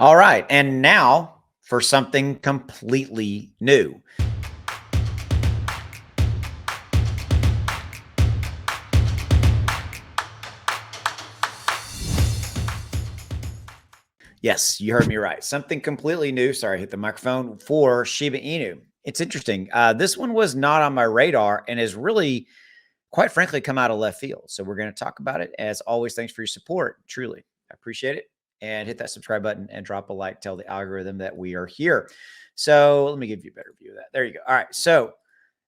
All right. And now for something completely new. Yes, you heard me right. Something completely new. Sorry, I hit the microphone for Shiba Inu. It's interesting. This one was not on my radar and has really, quite frankly, come out of left field. So we're going to talk about it. As always, thanks for your support. Truly, I appreciate it. And hit that subscribe button and drop a like. Tell the algorithm that we are here. So let me give you a better view of that. There you go. All right. So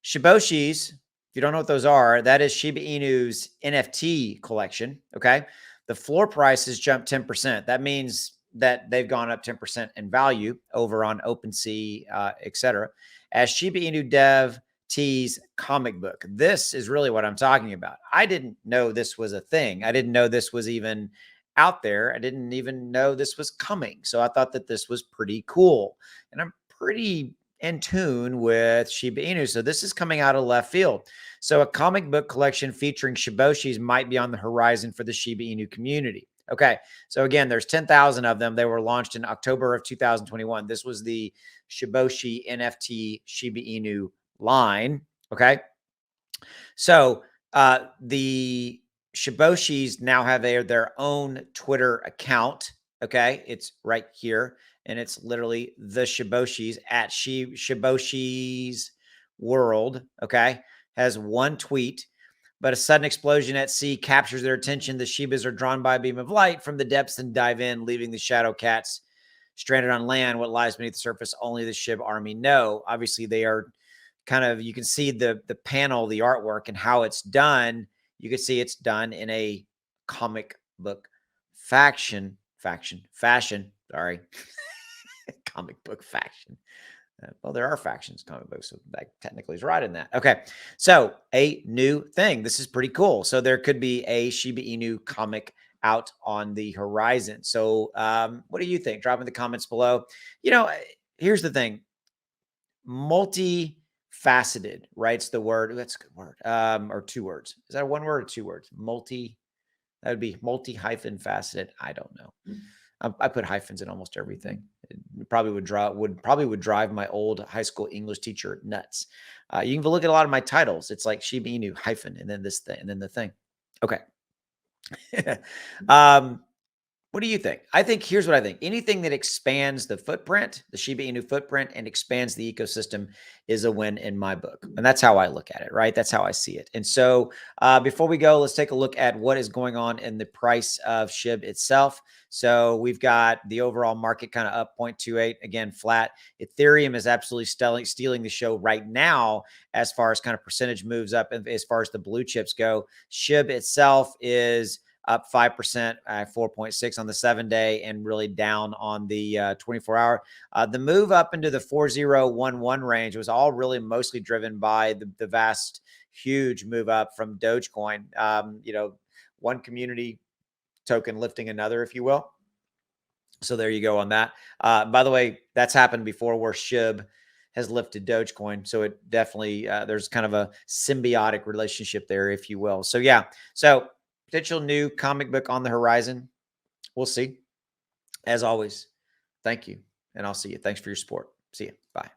Shiboshis, if you don't know what those are, that is Shiba Inu's NFT collection. Okay. The floor price has jumped 10%. That means that they've gone up 10% in value over on OpenSea, etc. As Shiba Inu Dev tease comic book. This is really what I'm talking about. I didn't know this was a thing. I didn't know this was even out there. I didn't even know this was coming. So I thought that this was pretty cool. And I'm pretty in tune with Shiba Inu. So this is coming out of left field. So a comic book collection featuring Shiboshis might be on the horizon for the Shiba Inu community. Okay. So again, there's 10,000 of them. They were launched in October of 2021. This was the Shiboshi NFT Shiba Inu line. Okay. So the Shiboshis now have their own Twitter account. Okay. It's right here. And it's literally the Shiboshis at Shiboshi's World. Okay. Has one tweet, but a sudden explosion at sea captures their attention. The Shibas are drawn by a beam of light from the depths and dive in, leaving the shadow cats stranded on land. What lies beneath the surface, only the Shib army know. Obviously, they are kind of, you can see the panel, the artwork, and how it's done. You can see it's done in a comic book fashion. Sorry, comic book fashion. Well, there are factions comic books, so that technically is right in that. Okay, so a new thing. This is pretty cool. So there could be a Shiba Inu comic out on the horizon. So what do you think? Drop in the comments below. Here's the thing. Multifaceted, right? It's the word. That's a good word. Or two words. Is that one word or two words? That would be multi-hyphen faceted. I don't know. I put hyphens in almost everything. It probably would drive my old high school English teacher nuts. You can look at a lot of my titles. It's like Shiba Inu hyphen and then this thing and then the thing. Okay. What do you think? I think here's what I think. Anything that expands the footprint, the Shiba Inu footprint, and expands the ecosystem is a win in my book. And that's how I look at it, right? That's how I see it. And so before we go, let's take a look at what is going on in the price of Shib itself. So we've got the overall market kind of up 0.28, again, flat. Ethereum is absolutely stealing the show right now as far as kind of percentage moves up as far as the blue chips go. Shib itself is up 5% at 4.6 on the 7-day and really down on the 24-hour. The move up into the 4011 range was all really mostly driven by the vast, huge move up from Dogecoin. One community token lifting another, if you will. So there you go on that. By the way, that's happened before where Shib has lifted Dogecoin. So it definitely, there's kind of a symbiotic relationship there, if you will. So yeah, so potential new comic book on the horizon. We'll see. As always, thank you. And I'll see you. Thanks for your support. See you. Bye.